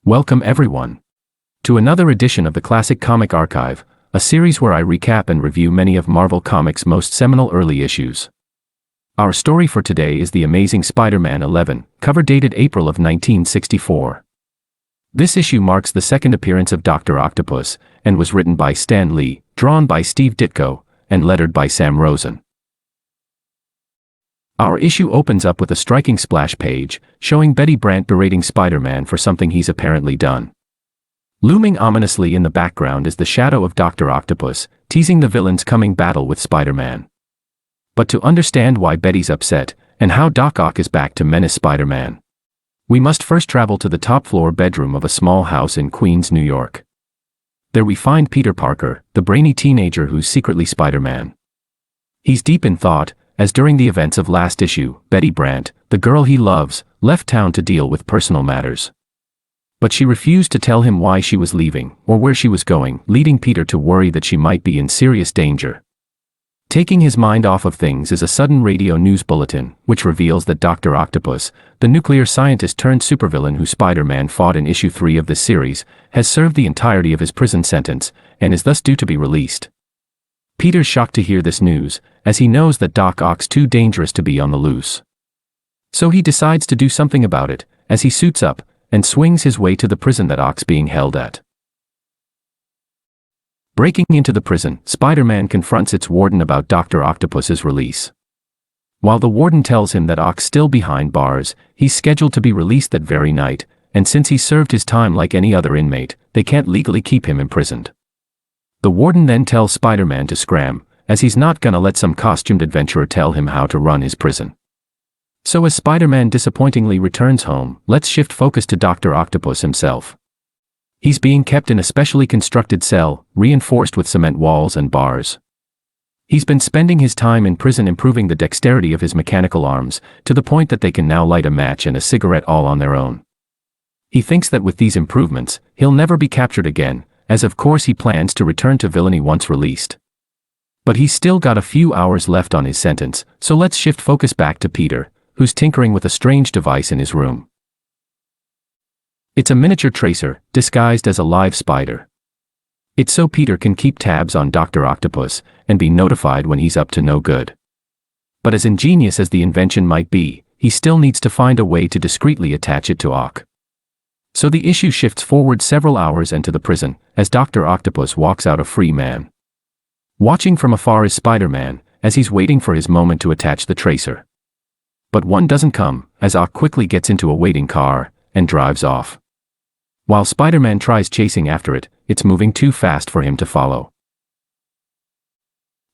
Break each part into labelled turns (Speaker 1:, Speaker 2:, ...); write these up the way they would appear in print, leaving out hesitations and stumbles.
Speaker 1: Welcome everyone to another edition of the Classic Comic Archive, a series where I recap and review many of Marvel Comics' most seminal early issues. Our story for today is The Amazing Spider-Man 11, cover dated April of 1964. This issue marks the second appearance of Dr. Octopus, and was written by Stan Lee, drawn by Steve Ditko, and lettered by Sam Rosen. Our issue opens up with a striking splash page, showing Betty Brant berating Spider-Man for something he's apparently done. Looming ominously in the background is the shadow of Dr. Octopus, teasing the villain's coming battle with Spider-Man. But to understand why Betty's upset, and how Doc Ock is back to menace Spider-Man, we must first travel to the top-floor bedroom of a small house in Queens, New York. There we find Peter Parker, the brainy teenager who's secretly Spider-Man. He's deep in thought, as during the events of last issue, Betty Brant, the girl he loves, left town to deal with personal matters. But she refused to tell him why she was leaving, or where she was going, leading Peter to worry that she might be in serious danger. Taking his mind off of things is a sudden radio news bulletin, which reveals that Dr. Octopus, the nuclear scientist turned supervillain who Spider-Man fought in issue 3 of this series, has served the entirety of his prison sentence, and is thus due to be released. Peter's shocked to hear this news, as he knows that Doc Ock's too dangerous to be on the loose. So he decides to do something about it, as he suits up, and swings his way to the prison that Ock's being held at. Breaking into the prison, Spider-Man confronts its warden about Dr. Octopus's release. While the warden tells him that Ock's still behind bars, he's scheduled to be released that very night, and since he's served his time like any other inmate, they can't legally keep him imprisoned. The warden then tells Spider-Man to scram, as he's not gonna let some costumed adventurer tell him how to run his prison. So as Spider-Man disappointingly returns home, let's shift focus to Dr. Octopus himself. He's being kept in a specially constructed cell, reinforced with cement walls and bars. He's been spending his time in prison improving the dexterity of his mechanical arms, to the point that they can now light a match and a cigarette all on their own. He thinks that with these improvements, he'll never be captured again, as of course he plans to return to villainy once released. But he's still got a few hours left on his sentence, so let's shift focus back to Peter, who's tinkering with a strange device in his room. It's a miniature tracer, disguised as a live spider. It's so Peter can keep tabs on Dr. Octopus, and be notified when he's up to no good. But as ingenious as the invention might be, he still needs to find a way to discreetly attach it to Ock. So the issue shifts forward several hours into the prison, as Dr. Octopus walks out a free man. Watching from afar is Spider-Man, as he's waiting for his moment to attach the tracer. But one doesn't come, as Ock quickly gets into a waiting car, and drives off. While Spider-Man tries chasing after it, it's moving too fast for him to follow.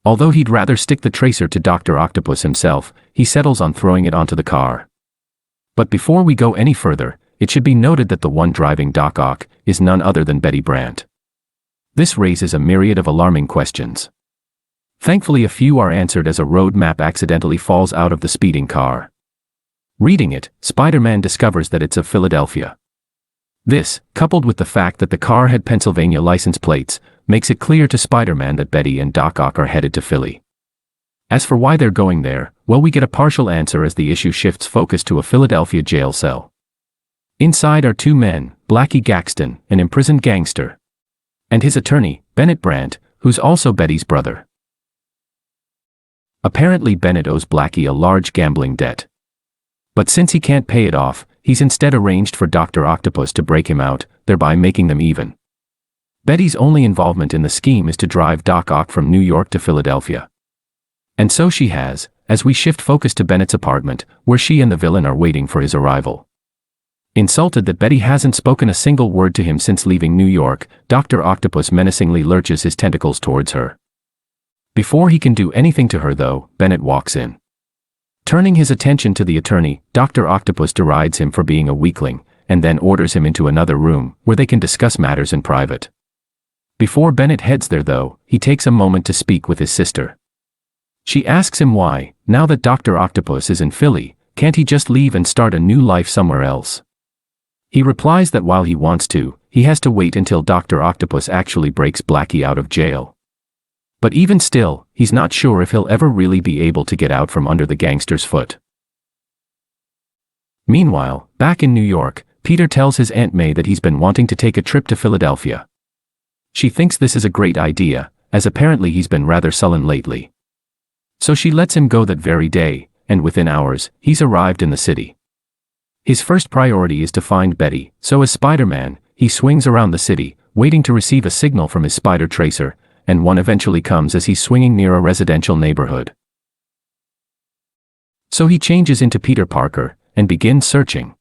Speaker 1: Although he'd rather stick the tracer to Dr. Octopus himself, he settles on throwing it onto the car. But before we go any further, it should be noted that the one driving Doc Ock is none other than Betty Brant. This raises a myriad of alarming questions. Thankfully a few are answered as a road map accidentally falls out of the speeding car. Reading it, Spider-Man discovers that it's of Philadelphia. This, coupled with the fact that the car had Pennsylvania license plates, makes it clear to Spider-Man that Betty and Doc Ock are headed to Philly. As for why they're going there, well, we get a partial answer as the issue shifts focus to a Philadelphia jail cell. Inside are two men, Blackie Gaxton, an imprisoned gangster, and his attorney, Bennett Brant, who's also Betty's brother. Apparently Bennett owes Blackie a large gambling debt. But since he can't pay it off, he's instead arranged for Dr. Octopus to break him out, thereby making them even. Betty's only involvement in the scheme is to drive Doc Ock from New York to Philadelphia. And so she has, as we shift focus to Bennett's apartment, where she and the villain are waiting for his arrival. Insulted that Betty hasn't spoken a single word to him since leaving New York, Dr. Octopus menacingly lurches his tentacles towards her. Before he can do anything to her though, Bennett walks in. Turning his attention to the attorney, Dr. Octopus derides him for being a weakling, and then orders him into another room, where they can discuss matters in private. Before Bennett heads there though, he takes a moment to speak with his sister. She asks him why, now that Dr. Octopus is in Philly, can't he just leave and start a new life somewhere else? He replies that while he wants to, he has to wait until Dr. Octopus actually breaks Blackie out of jail. But even still, he's not sure if he'll ever really be able to get out from under the gangster's foot. Meanwhile, back in New York, Peter tells his Aunt May that he's been wanting to take a trip to Philadelphia. She thinks this is a great idea, as apparently he's been rather sullen lately. So she lets him go that very day, and within hours, he's arrived in the city. His first priority is to find Betty, so as Spider-Man, he swings around the city, waiting to receive a signal from his spider tracer, and one eventually comes as he's swinging near a residential neighborhood. So he changes into Peter Parker, and begins searching.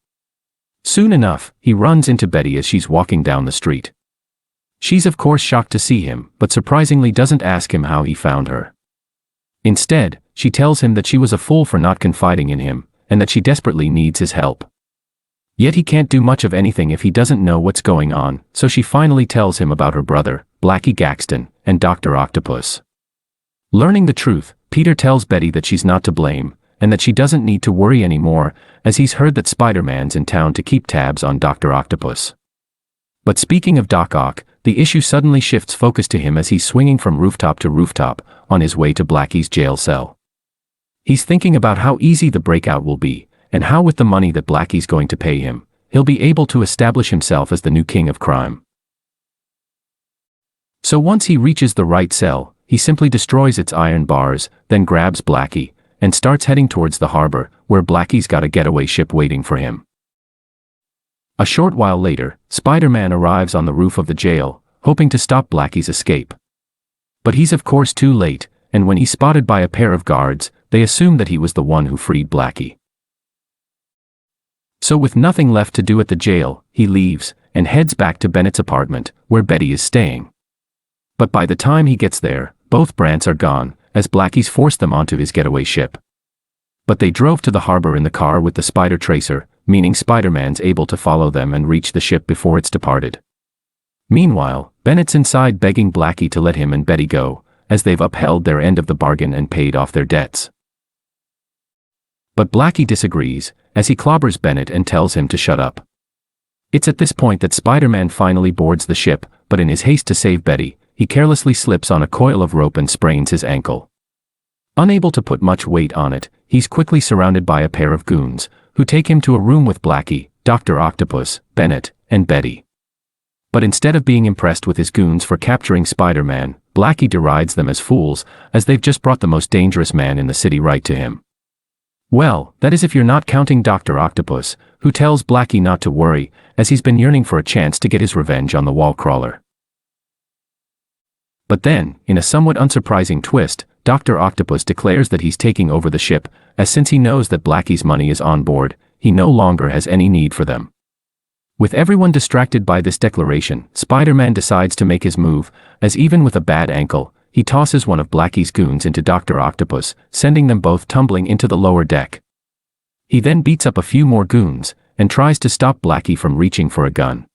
Speaker 1: Soon enough, he runs into Betty as she's walking down the street. She's of course shocked to see him, but surprisingly doesn't ask him how he found her. Instead, she tells him that she was a fool for not confiding in him, and that she desperately needs his help. Yet he can't do much of anything if he doesn't know what's going on, so she finally tells him about her brother, Blackie Gaxton, and Dr. Octopus. Learning the truth, Peter tells Betty that she's not to blame, and that she doesn't need to worry anymore, as he's heard that Spider-Man's in town to keep tabs on Dr. Octopus. But speaking of Doc Ock, the issue suddenly shifts focus to him as he's swinging from rooftop to rooftop, on his way to Blackie's jail cell. He's thinking about how easy the breakout will be, and how with the money that Blackie's going to pay him, he'll be able to establish himself as the new king of crime. So once he reaches the right cell, he simply destroys its iron bars, then grabs Blackie, and starts heading towards the harbor, where Blackie's got a getaway ship waiting for him. A short while later, Spider-Man arrives on the roof of the jail, hoping to stop Blackie's escape. But he's of course too late, and when he's spotted by a pair of guards, they assume that he was the one who freed Blackie. So with nothing left to do at the jail, he leaves, and heads back to Bennett's apartment, where Betty is staying. But by the time he gets there, both Brants are gone, as Blackie's forced them onto his getaway ship. But they drove to the harbor in the car with the spider tracer, meaning Spider-Man's able to follow them and reach the ship before it's departed. Meanwhile, Bennett's inside begging Blackie to let him and Betty go, as they've upheld their end of the bargain and paid off their debts. But Blackie disagrees, as he clobbers Bennett and tells him to shut up. It's at this point that Spider-Man finally boards the ship, but in his haste to save Betty, he carelessly slips on a coil of rope and sprains his ankle. Unable to put much weight on it, he's quickly surrounded by a pair of goons, who take him to a room with Blackie, Dr. Octopus, Bennett, and Betty. But instead of being impressed with his goons for capturing Spider-Man, Blackie derides them as fools, as they've just brought the most dangerous man in the city right to him. Well, that is if you're not counting Dr. Octopus, who tells Blackie not to worry, as he's been yearning for a chance to get his revenge on the wall crawler. But then, in a somewhat unsurprising twist, Dr. Octopus declares that he's taking over the ship, as since he knows that Blackie's money is on board, he no longer has any need for them. With everyone distracted by this declaration, Spider-Man decides to make his move, as even with a bad ankle, he tosses one of Blackie's goons into Dr. Octopus, sending them both tumbling into the lower deck. He then beats up a few more goons, and tries to stop Blackie from reaching for a gun.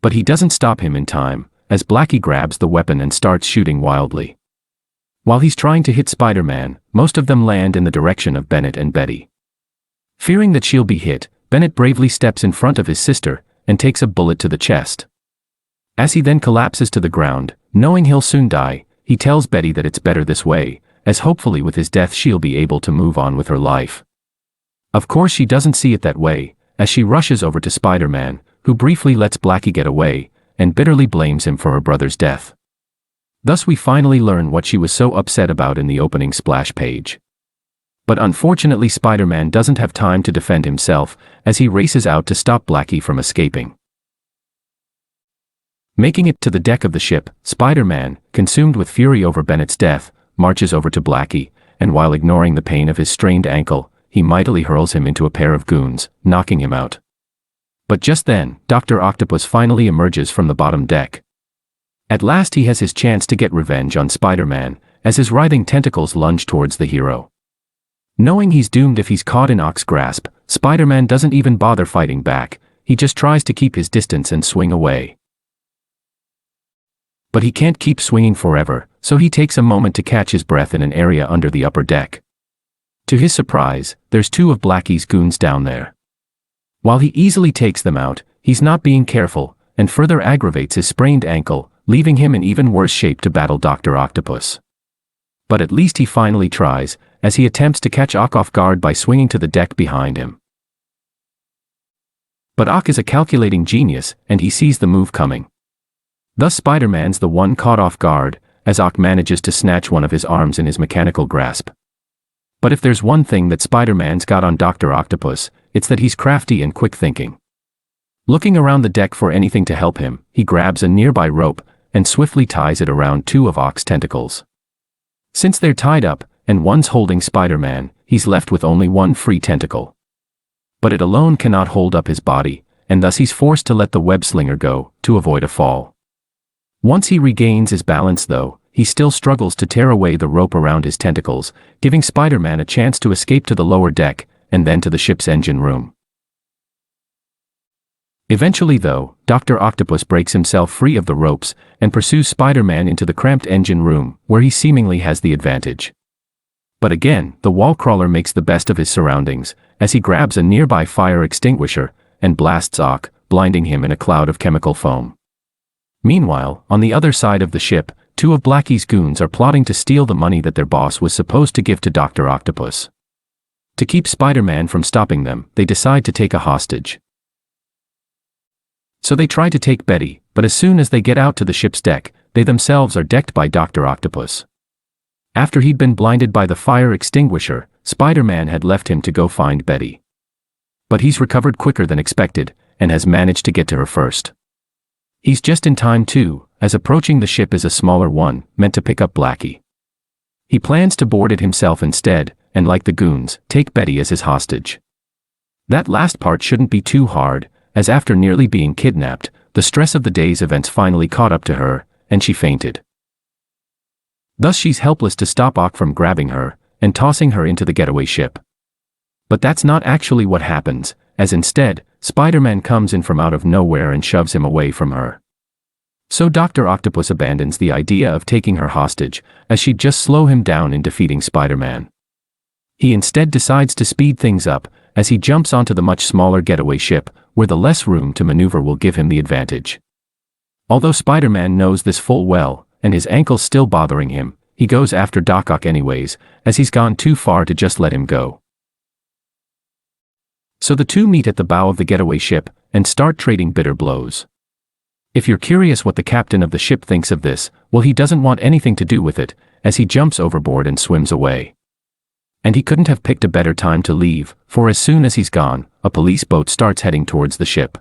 Speaker 1: But he doesn't stop him in time, as Blackie grabs the weapon and starts shooting wildly. While he's trying to hit Spider-Man, most of them land in the direction of Bennett and Betty. Fearing that she'll be hit, Bennett bravely steps in front of his sister, and takes a bullet to the chest. As he then collapses to the ground, knowing he'll soon die, he tells Betty that it's better this way, as hopefully with his death she'll be able to move on with her life. Of course she doesn't see it that way, as she rushes over to Spider-Man, who briefly lets Blackie get away, and bitterly blames him for her brother's death. Thus we finally learn what she was so upset about in the opening splash page. But unfortunately Spider-Man doesn't have time to defend himself, as he races out to stop Blackie from escaping. Making it to the deck of the ship, Spider-Man, consumed with fury over Bennett's death, marches over to Blackie, and while ignoring the pain of his strained ankle, he mightily hurls him into a pair of goons, knocking him out. But just then, Dr. Octopus finally emerges from the bottom deck. At last he has his chance to get revenge on Spider-Man, as his writhing tentacles lunge towards the hero. Knowing he's doomed if he's caught in Ock's grasp, Spider-Man doesn't even bother fighting back, he just tries to keep his distance and swing away. But he can't keep swinging forever, so he takes a moment to catch his breath in an area under the upper deck. To his surprise, there's two of Blackie's goons down there. While he easily takes them out, he's not being careful, and further aggravates his sprained ankle, leaving him in even worse shape to battle Dr. Octopus. But at least he finally tries, as he attempts to catch Ock off guard by swinging to the deck behind him. But Ock is a calculating genius, and he sees the move coming. Thus Spider-Man's the one caught off guard, as Ock manages to snatch one of his arms in his mechanical grasp. But if there's one thing that Spider-Man's got on Dr. Octopus, it's that he's crafty and quick-thinking. Looking around the deck for anything to help him, he grabs a nearby rope and swiftly ties it around two of Ock's tentacles. Since they're tied up, and one's holding Spider-Man, he's left with only one free tentacle. But it alone cannot hold up his body, and thus he's forced to let the web slinger go, to avoid a fall. Once he regains his balance though, he still struggles to tear away the rope around his tentacles, giving Spider-Man a chance to escape to the lower deck, and then to the ship's engine room. Eventually though, Dr. Octopus breaks himself free of the ropes, and pursues Spider-Man into the cramped engine room, where he seemingly has the advantage. But again, the wall crawler makes the best of his surroundings, as he grabs a nearby fire extinguisher, and blasts Ock, blinding him in a cloud of chemical foam. Meanwhile, on the other side of the ship, two of Blackie's goons are plotting to steal the money that their boss was supposed to give to Dr. Octopus. To keep Spider-Man from stopping them, they decide to take a hostage. So they try to take Betty, but as soon as they get out to the ship's deck, they themselves are decked by Dr. Octopus. After he'd been blinded by the fire extinguisher, Spider-Man had left him to go find Betty. But he's recovered quicker than expected, and has managed to get to her first. He's just in time too, as approaching the ship is a smaller one, meant to pick up Blackie. He plans to board it himself instead, and like the goons, take Betty as his hostage. That last part shouldn't be too hard, as after nearly being kidnapped, the stress of the day's events finally caught up to her, and she fainted. Thus she's helpless to stop Ock from grabbing her, and tossing her into the getaway ship. But that's not actually what happens, as instead, Spider-Man comes in from out of nowhere and shoves him away from her. So Dr. Octopus abandons the idea of taking her hostage, as she'd just slow him down in defeating Spider-Man. He instead decides to speed things up, as he jumps onto the much smaller getaway ship, where the less room to maneuver will give him the advantage. Although Spider-Man knows this full well, and his ankle's still bothering him, he goes after Doc Ock anyways, as he's gone too far to just let him go. So the two meet at the bow of the getaway ship, and start trading bitter blows. If you're curious what the captain of the ship thinks of this, well, he doesn't want anything to do with it, as he jumps overboard and swims away. And he couldn't have picked a better time to leave, for as soon as he's gone, a police boat starts heading towards the ship.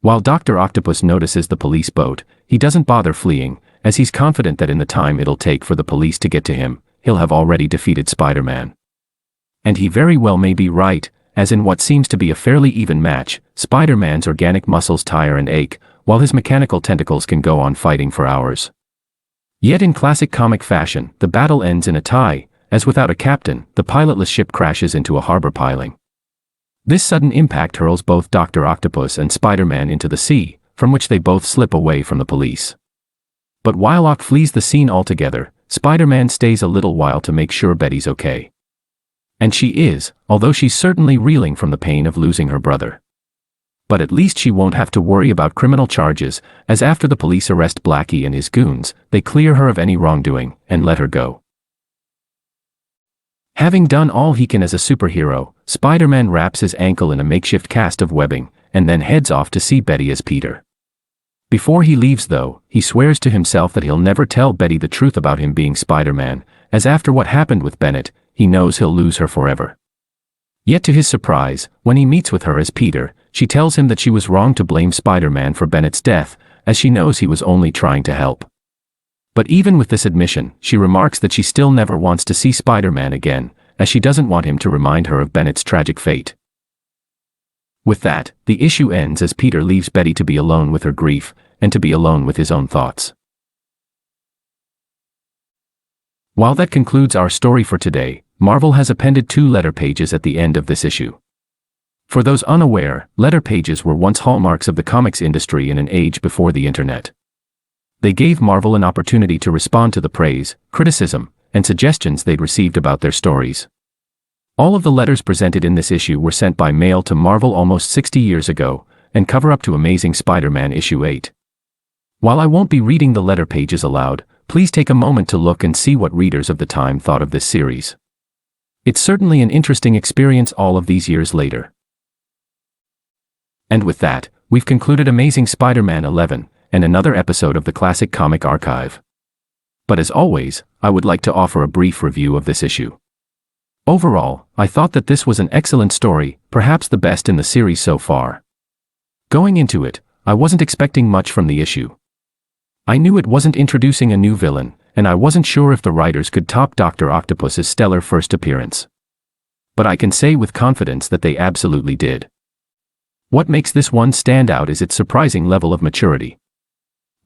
Speaker 1: While Dr. Octopus notices the police boat, he doesn't bother fleeing, as he's confident that in the time it'll take for the police to get to him, he'll have already defeated Spider-Man. And he very well may be right, as in what seems to be a fairly even match, Spider-Man's organic muscles tire and ache, while his mechanical tentacles can go on fighting for hours. Yet in classic comic fashion, the battle ends in a tie, as without a captain, the pilotless ship crashes into a harbor piling. This sudden impact hurls both Dr. Octopus and Spider-Man into the sea, from which they both slip away from the police. But while Ock flees the scene altogether, Spider-Man stays a little while to make sure Betty's okay. And she is, although she's certainly reeling from the pain of losing her brother. But at least she won't have to worry about criminal charges, as after the police arrest Blackie and his goons, they clear her of any wrongdoing, and let her go. Having done all he can as a superhero, Spider-Man wraps his ankle in a makeshift cast of webbing, and then heads off to see Betty as Peter. Before he leaves though, he swears to himself that he'll never tell Betty the truth about him being Spider-Man, as after what happened with Bennett, he knows he'll lose her forever. Yet to his surprise, when he meets with her as Peter, she tells him that she was wrong to blame Spider-Man for Bennett's death, as she knows he was only trying to help. But even with this admission, she remarks that she still never wants to see Spider-Man again, as she doesn't want him to remind her of Bennett's tragic fate. With that, the issue ends as Peter leaves Betty to be alone with her grief, and to be alone with his own thoughts. While that concludes our story for today, Marvel has appended 2 letter pages at the end of this issue. For those unaware, letter pages were once hallmarks of the comics industry in an age before the internet. They gave Marvel an opportunity to respond to the praise, criticism, and suggestions they'd received about their stories. All of the letters presented in this issue were sent by mail to Marvel almost 60 years ago, and cover up to Amazing Spider-Man issue 8. While I won't be reading the letter pages aloud, please take a moment to look and see what readers of the time thought of this series. It's certainly an interesting experience all of these years later. And with that, we've concluded Amazing Spider-Man 11, and another episode of the Classic Comic Archive. But as always, I would like to offer a brief review of this issue. Overall, I thought that this was an excellent story, perhaps the best in the series so far. Going into it, I wasn't expecting much from the issue. I knew it wasn't introducing a new villain, and I wasn't sure if the writers could top Dr. Octopus's stellar first appearance. But I can say with confidence that they absolutely did. What makes this one stand out is its surprising level of maturity.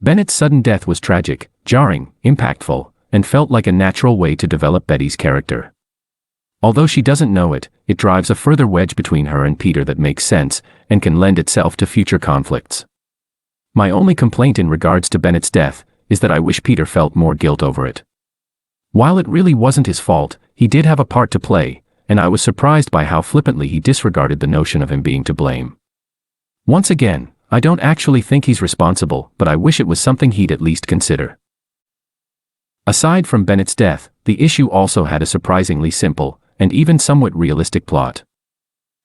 Speaker 1: Bennett's sudden death was tragic, jarring, impactful, and felt like a natural way to develop Betty's character. Although she doesn't know it, it drives a further wedge between her and Peter that makes sense, and can lend itself to future conflicts. My only complaint in regards to Bennett's death is that I wish Peter felt more guilt over it. While it really wasn't his fault, he did have a part to play, and I was surprised by how flippantly he disregarded the notion of him being to blame. Once again, I don't actually think he's responsible, but I wish it was something he'd at least consider. Aside from Bennett's death, the issue also had a surprisingly simple, and even somewhat realistic plot.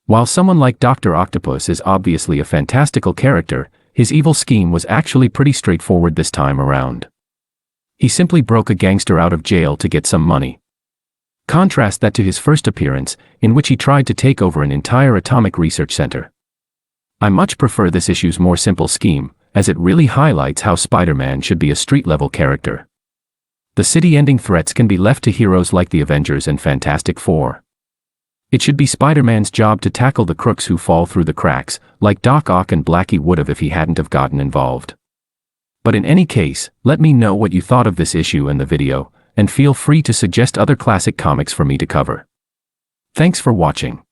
Speaker 1: While someone like Dr. Octopus is obviously a fantastical character, his evil scheme was actually pretty straightforward this time around. He simply broke a gangster out of jail to get some money. Contrast that to his first appearance, in which he tried to take over an entire atomic research center. I much prefer this issue's more simple scheme, as it really highlights how Spider-Man should be a street-level character. The city-ending threats can be left to heroes like the Avengers and Fantastic Four. It should be Spider-Man's job to tackle the crooks who fall through the cracks, like Doc Ock and Blackie would have if he hadn't have gotten involved. But in any case, let me know what you thought of this issue and the video, and feel free to suggest other classic comics for me to cover. Thanks for watching.